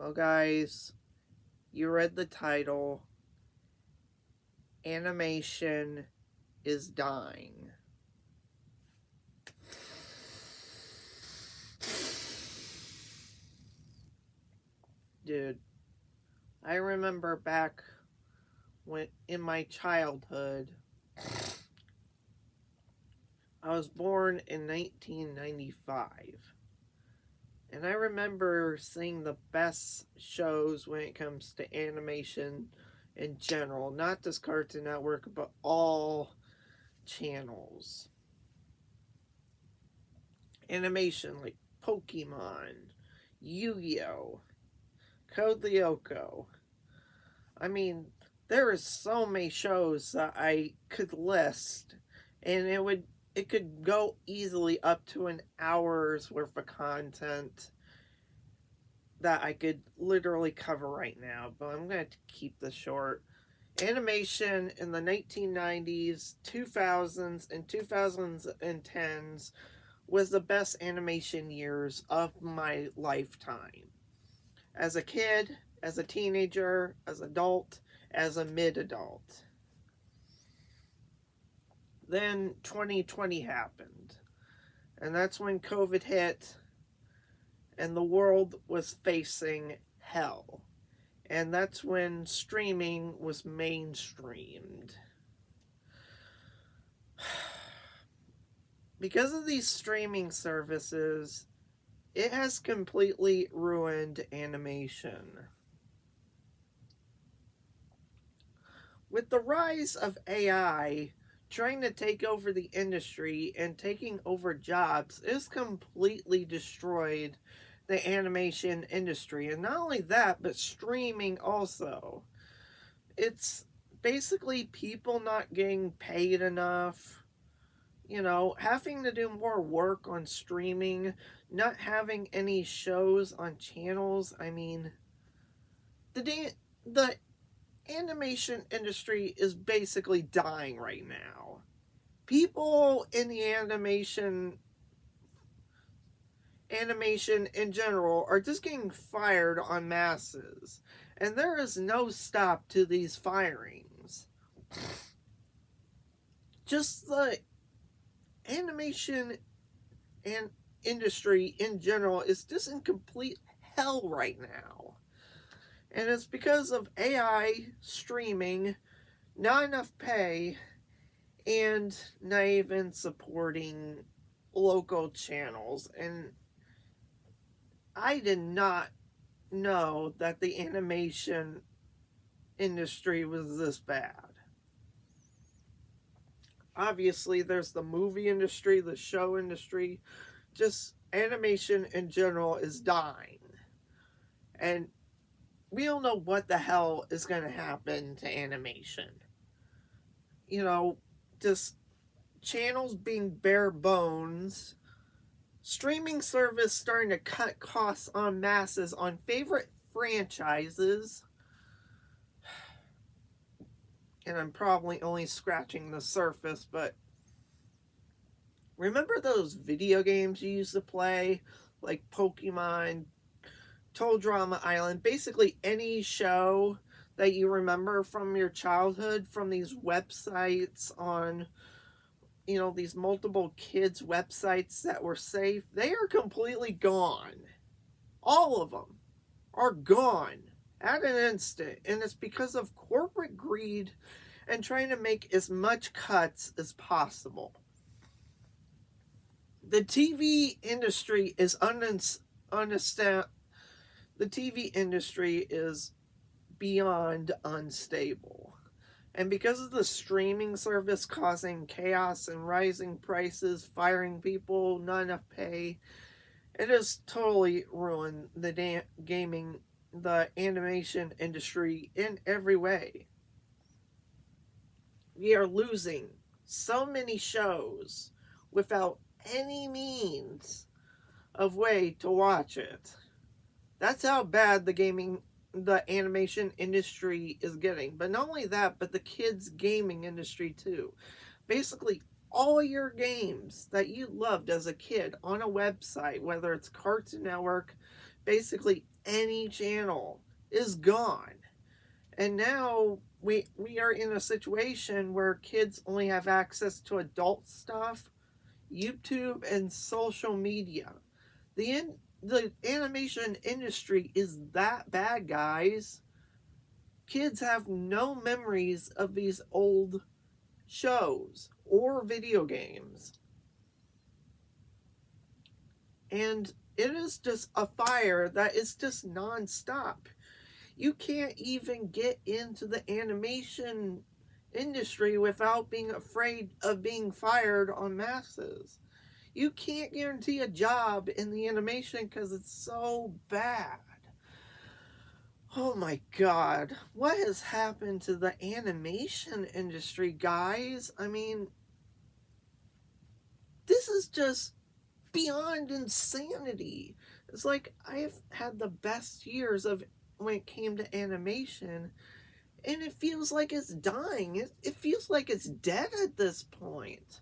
Well, guys, you read the title. Animation is dying. Dude, I remember back when in my childhood, I was born in 1995. And I remember seeing the best shows when it comes to animation in general, not just Cartoon Network, but all channels. Animation like Pokemon, Yu-Gi-Oh, Code Lyoko. I mean, there is so many shows that I could list, and it could go easily up to an hour's worth of content that I could literally cover right now, but I'm going to keep this short. Animation in the 1990s, 2000s, and 2010s was the best animation years of my lifetime. As a kid, as a teenager, as an adult, as a mid-adult. Then 2020 happened, and that's when COVID hit, and the world was facing hell. And that's when streaming was mainstreamed. Because of these streaming services, it has completely ruined animation. With the rise of AI trying to take over the industry and taking over jobs, it's completely destroyed the animation industry. And not only that, but streaming also. It's basically people not getting paid enough, having to do more work on streaming, not having any shows on channels. I mean, the animation industry is basically dying right now. People in the animation in general are just getting fired on masses, and there is no stop to these firings. Just the animation and industry in general is just in complete hell right now. And it's because of AI streaming, not enough pay, and not even supporting local channels. And I did not know that the animation industry was this bad. Obviously, there's the movie industry, the show industry, just animation in general is dying. And we don't know what the hell is going to happen to animation. Just channels being bare bones, streaming service starting to cut costs on masses on favorite franchises. And I'm probably only scratching the surface, but remember those video games you used to play? Like Pokemon, Total Drama Island, basically any show that you remember from your childhood from these websites on, these multiple kids' websites that were safe, they are completely gone. All of them are gone at an instant, and it's because of corporate greed and trying to make as much cuts as possible. The TV industry is the TV industry is beyond unstable. And because of the streaming service causing chaos and rising prices, firing people, not enough pay, it has totally ruined the the animation industry in every way. We are losing so many shows without any means of way to watch it. That's how bad the animation industry is getting. But not only that, but the kids' gaming industry too. Basically, all your games that you loved as a kid on a website, whether it's Cartoon Network, basically any channel is gone. And now we are in a situation where kids only have access to adult stuff, YouTube, and social media. The animation industry is that bad, guys. Kids have no memories of these old shows or video games. And it is just a fire that is just nonstop. You can't even get into the animation industry without being afraid of being fired en masses. You can't guarantee a job in the animation because it's so bad. Oh my god, what has happened to the animation industry, guys? I mean, this is just beyond insanity. It's like I've had the best years of when it came to animation, and it feels like it's dying. It feels like it's dead at this point.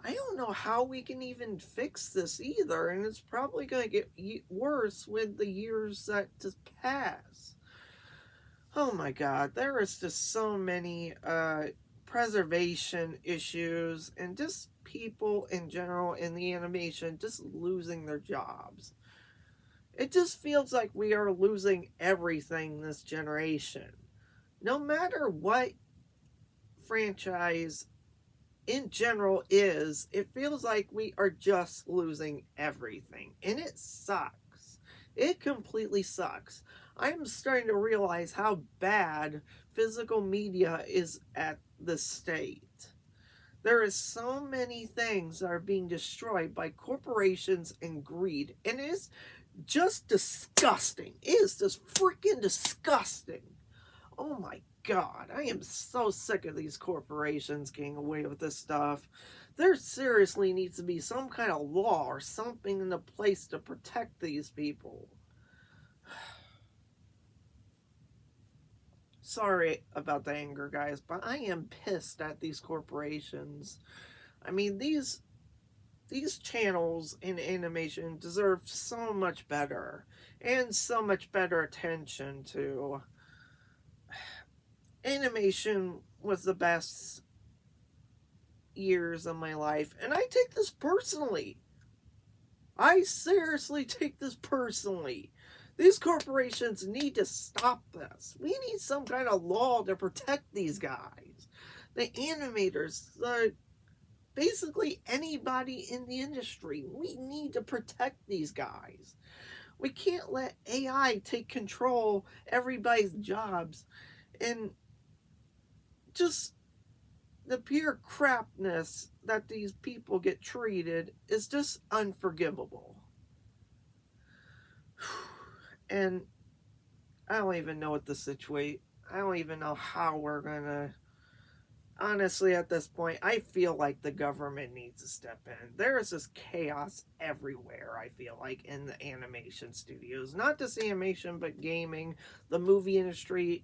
I don't know how we can even fix this either, and it's probably going to get worse with the years that just pass. Oh my god, there is just so many preservation issues and just people in general in the animation just losing their jobs. It just feels like we are losing everything this generation. No matter what franchise in general is, it feels like we are just losing everything. And it sucks. It completely sucks. I'm starting to realize how bad physical media is at the state. There is so many things that are being destroyed by corporations and greed. And it is just disgusting. It is just freaking disgusting. Oh my god, I am so sick of these corporations getting away with this stuff. There seriously needs to be some kind of law or something in the place to protect these people. Sorry about the anger, guys, but I am pissed at these corporations. I mean, these channels in animation deserve so much better and so much better attention to. Animation was the best years of my life, and I take this personally. I seriously take this personally. These corporations need to stop this. We need some kind of law to protect these guys. The animators, basically anybody in the industry. We need to protect these guys. We can't let AI take control everybody's jobs. And just the pure crapness that these people get treated is just unforgivable. And I don't even know what the situation. I don't even know how we're gonna. Honestly, at this point, I feel like the government needs to step in. There is just chaos everywhere, I feel like, in the animation studios. Not just animation, but gaming, the movie industry.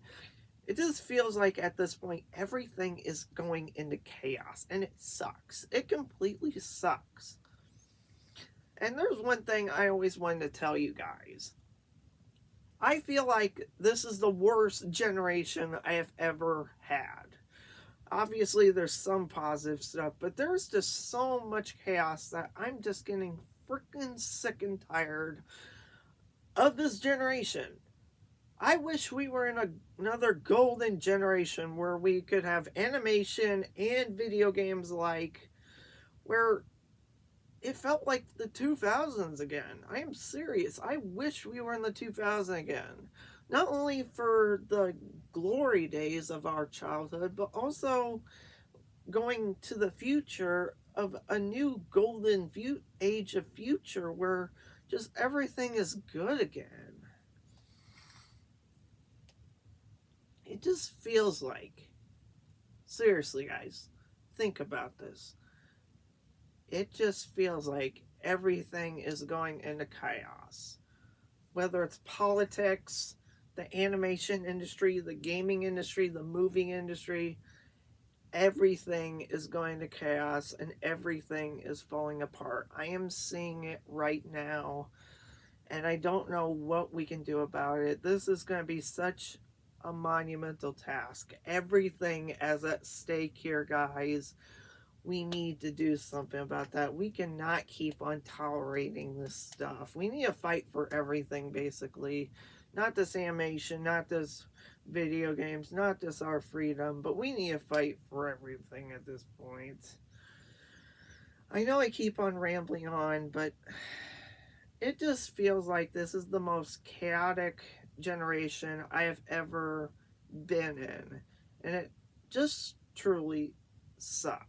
It just feels like at this point, everything is going into chaos, and it sucks. It completely sucks. And there's one thing I always wanted to tell you guys. I feel like this is the worst generation I have ever had. Obviously, there's some positive stuff, but there's just so much chaos that I'm just getting freaking sick and tired of this generation. I wish we were in another golden generation where we could have animation and video games like, where it felt like the 2000s again. I am serious. I wish we were in the 2000s again. Not only for the glory days of our childhood, but also going to the future of a new golden age of future where just everything is good again. It just feels like, seriously guys, think about this. It just feels like everything is going into chaos. Whether it's politics, the animation industry, the gaming industry, the movie industry, everything is going to chaos and everything is falling apart. I am seeing it right now. and I don't know what we can do about it. This is going to be such a monumental task. Everything is at stake here, guys. We need to do something about that. We cannot keep on tolerating this stuff. We need to fight for everything, basically. Not this animation, not this video games, not just our freedom, but we need to fight for everything at this point. I know I keep on rambling on, but it just feels like this is the most chaotic generation I have ever been in. And it just truly sucks.